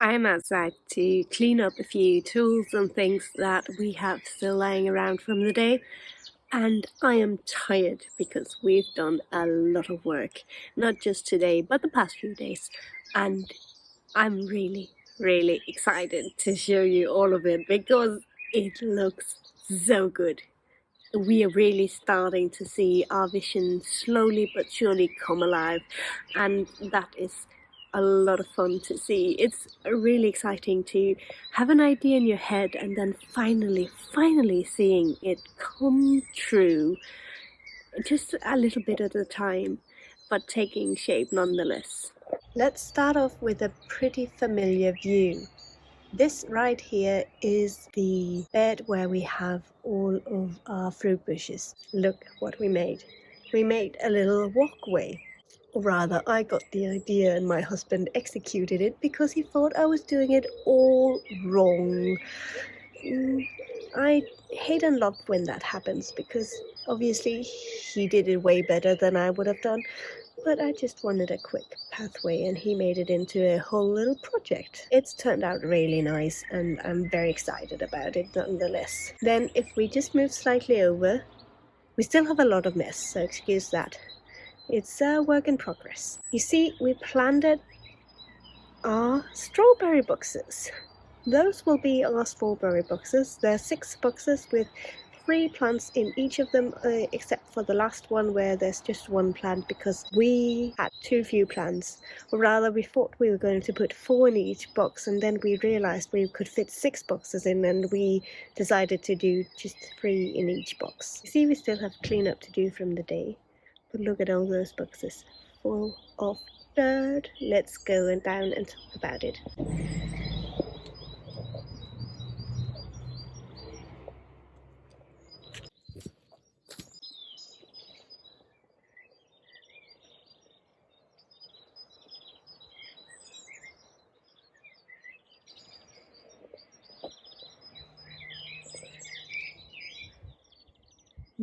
I'm outside to clean up a few tools and things that we have still lying around from the day, and I am tired because we've done a lot of work, not just today but the past few days, and I'm really excited to show you all of it because it looks so good. We are really starting to see our vision slowly but surely come alive, and that is a lot of fun to see. It's really exciting to have an idea in your head and then finally seeing it come true, just a little bit at a time, but taking shape nonetheless. Let's start off with a pretty familiar view. This right here is the bed where we have all of our fruit bushes. Look what we made. We made a little walkway. Or rather, I got the idea and my husband executed it because he thought I was doing it all wrong. I hate and love when that happens because obviously he did it way better than I would have done. But I just wanted a quick pathway and he made it into a whole little project. It's turned out really nice and I'm very excited about it nonetheless. Then if we just move slightly over, we still have a lot of mess, so excuse that. It's a work in progress. You see, we planted our strawberry boxes. Those will be our strawberry boxes. There are 6 boxes with 3 plants in each of them, except for the last one where there's just 1 plant because we had too few plants. Or rather, we thought we were going to put 4 in each box, and then we realized we could fit 6 boxes in, and we decided to do just 3 in each box. You see, we still have cleanup to do from the day, but look at all those boxes full of dirt. Let's go down and talk about it.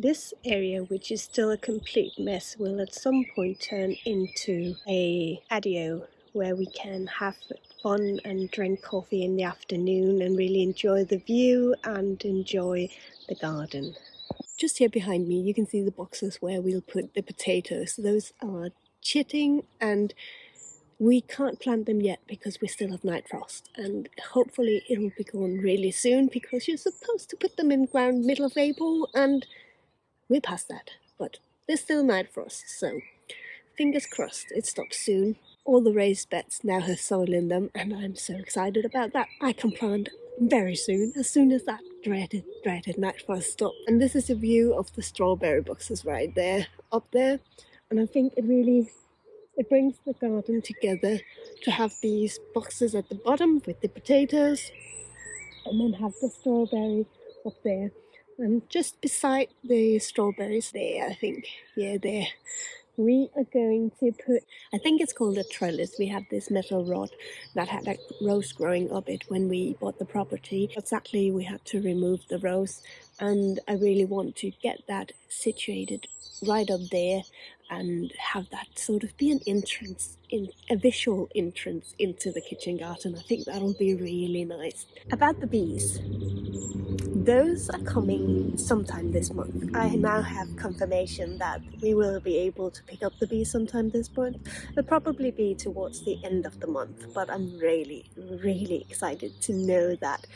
This area, which is still a complete mess, will at some point turn into a patio where we can have fun and drink coffee in the afternoon and really enjoy the view and enjoy the garden. Just here behind me you can see the boxes where we'll put the potatoes. Those are chitting and we can't plant them yet because we still have night frost, and hopefully it will be gone really soon because you're supposed to put them in ground middle of April and we're past that, but there's still night frost, so fingers crossed it stops soon. All the raised beds now have soil in them, and I'm so excited about that. I can plant very soon as that dreaded night frost stops. And this is a view of the strawberry boxes right there, up there, and I think it brings the garden together to have these boxes at the bottom with the potatoes, and then have the strawberry up there. And just beside the strawberries there, I think, yeah, there, we are going to put, I think it's called a trellis. We have this metal rod that had a rose growing up it when we bought the property. But sadly, we had to remove the rose, and I really want to get that situated right up there and have that sort of be an entrance, a visual entrance into the kitchen garden. I think that'll be really nice. About the bees, those are coming sometime this month. I now have confirmation that we will be able to pick up the bees sometime this month. It'll probably be towards the end of the month, but I'm really excited to know that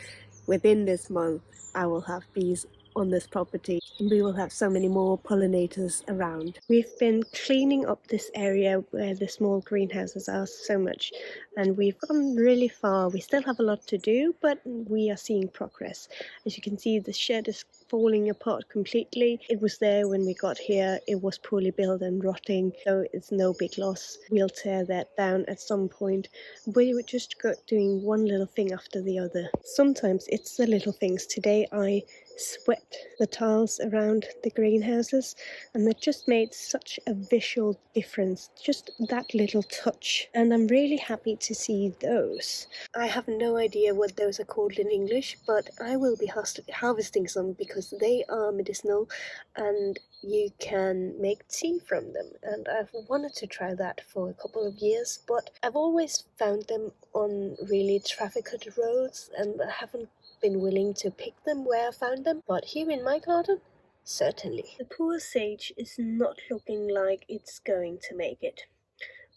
within this month I will have bees on this property and we will have so many more pollinators around. We've been cleaning up this area where the small greenhouses are so much, and we've gone really far. We still have a lot to do, but we are seeing progress. As you can see, the shed is falling apart completely. It was there when we got here. It was poorly built and rotting, so it's no big loss. We'll tear that down at some point. We were just doing one little thing after the other. Sometimes it's the little things. Today I swept the tiles around the greenhouses, and that just made such a visual difference, just that little touch, and I'm really happy to see those. I have no idea what those are called in English, but I will be harvesting some because they are medicinal and you can make tea from them, and I've wanted to try that for a couple of years, but I've always found them on really trafficked roads, and I haven't been willing to pick them where I found them. But here in my garden, certainly. The poor sage is not looking like it's going to make it.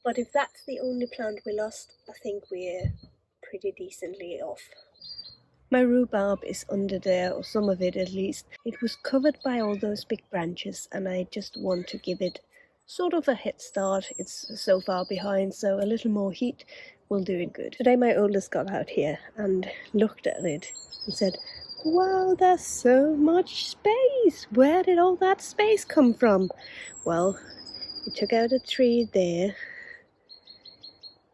But if that's the only plant we lost, I think we're pretty decently off. My rhubarb is under there, or some of it at least. It was covered by all those big branches, and I just want to give it sort of a head start. It's so far behind, so a little more heat will do it good. Today my oldest got out here and looked at it and said, "Wow, there's so much space! Where did all that space come from?" Well, we took out a tree there.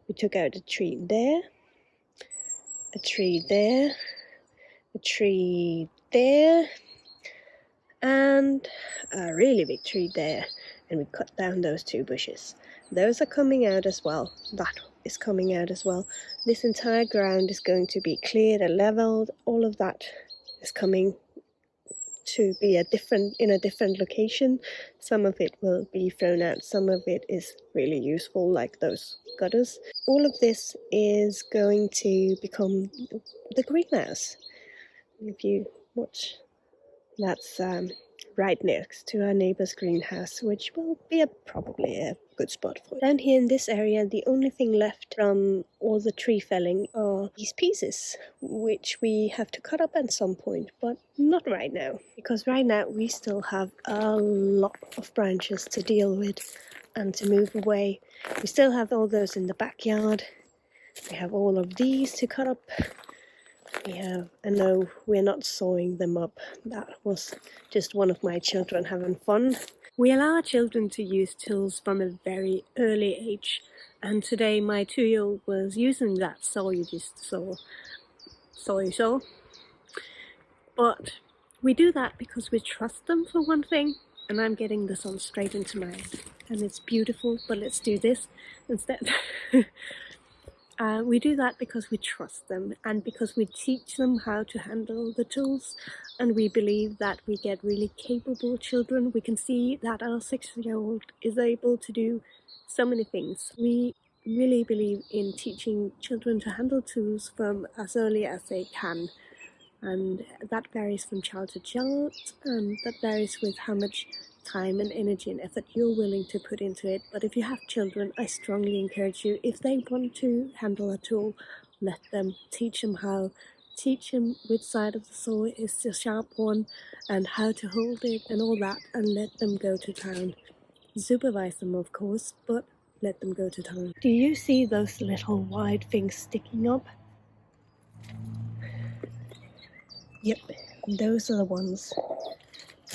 We took out a tree there. A tree there. A tree there, and a really big tree there, and we cut down those 2 bushes. Those are coming out as well. That is coming out as well. This entire ground is going to be cleared and leveled. All of that is coming to be in a different location. Some of it will be thrown out, some of it is really useful, like those gutters. All of this is going to become the greenhouse. If you watch, that's right next to our neighbor's greenhouse, which will be probably a good spot for it. Down here in this area, the only thing left from all the tree felling are these pieces, which we have to cut up at some point, but not right now, because right now we still have a lot of branches to deal with and to move away. We still have all those in the backyard. We have all of these to cut up. Yeah, I know we're not sewing them up. That was just one of my children having fun. We allow our children to use tools from a very early age, and today my 2-year-old was using that saw you just saw. But we do that because we trust them, for one thing, and I'm getting the sun straight into my head, and it's beautiful, but let's do this instead. We do that because we trust them and because we teach them how to handle the tools, and we believe that we get really capable children. We can see that our 6-year-old is able to do so many things. We really believe in teaching children to handle tools from as early as they can, and that varies from child to child, and that varies with how much time and energy and effort you're willing to put into it. But if you have children, I strongly encourage you, if they want to handle a tool, let them. Teach them how. Teach them which side of the saw is the sharp one and how to hold it and all that, and let them go to town. Supervise them, of course, but let them go to town. Do you see those little wide things sticking up? Yep, those are the ones.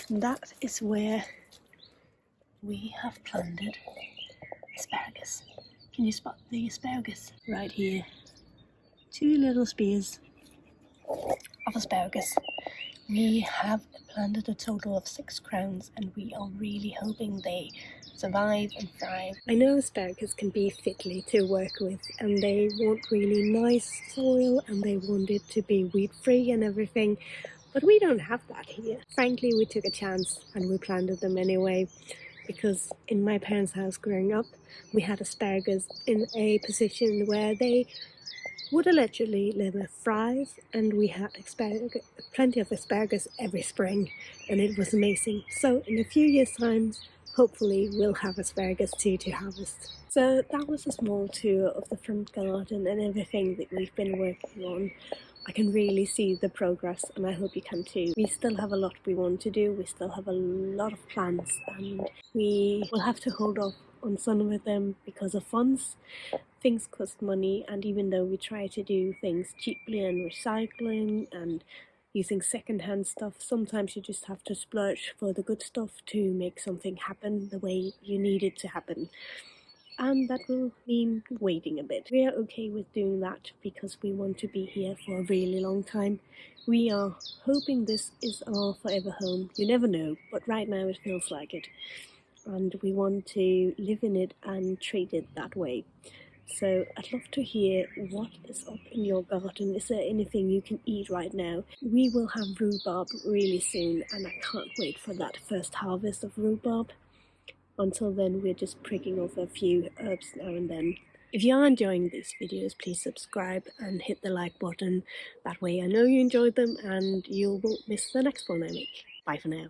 That is where we have planted asparagus. Can you spot the asparagus? Right here. 2 little spears of asparagus. We have planted a total of 6 crowns, and we are really hoping they survive and thrive. I know asparagus can be fiddly to work with, and they want really nice soil, and they want it to be weed free and everything. But we don't have that here. Frankly, we took a chance and we planted them anyway, because in my parents' house growing up, we had asparagus in a position where they would allegedly never thrive, and we had plenty of asparagus every spring, and it was amazing. So in a few years' time, hopefully we'll have asparagus too to harvest. So that was a small tour of the front garden and everything that we've been working on. I can really see the progress, and I hope you can too. We still have a lot we want to do, we still have a lot of plans, and we will have to hold off on some of them because of funds. Things cost money, and even though we try to do things cheaply and recycling and using second-hand stuff, sometimes you just have to splurge for the good stuff to make something happen the way you need it to happen. And that will mean waiting a bit. We are okay with doing that because we want to be here for a really long time. We are hoping this is our forever home. You never know, but right now it feels like it. And we want to live in it and treat it that way. So I'd love to hear what is up in your garden. Is there anything you can eat right now? We will have rhubarb really soon, and I can't wait for that first harvest of rhubarb. Until then, we're just pricking off a few herbs now and then. If you are enjoying these videos, please subscribe and hit the like button. That way I know you enjoyed them and you won't miss the next one I make. Bye for now.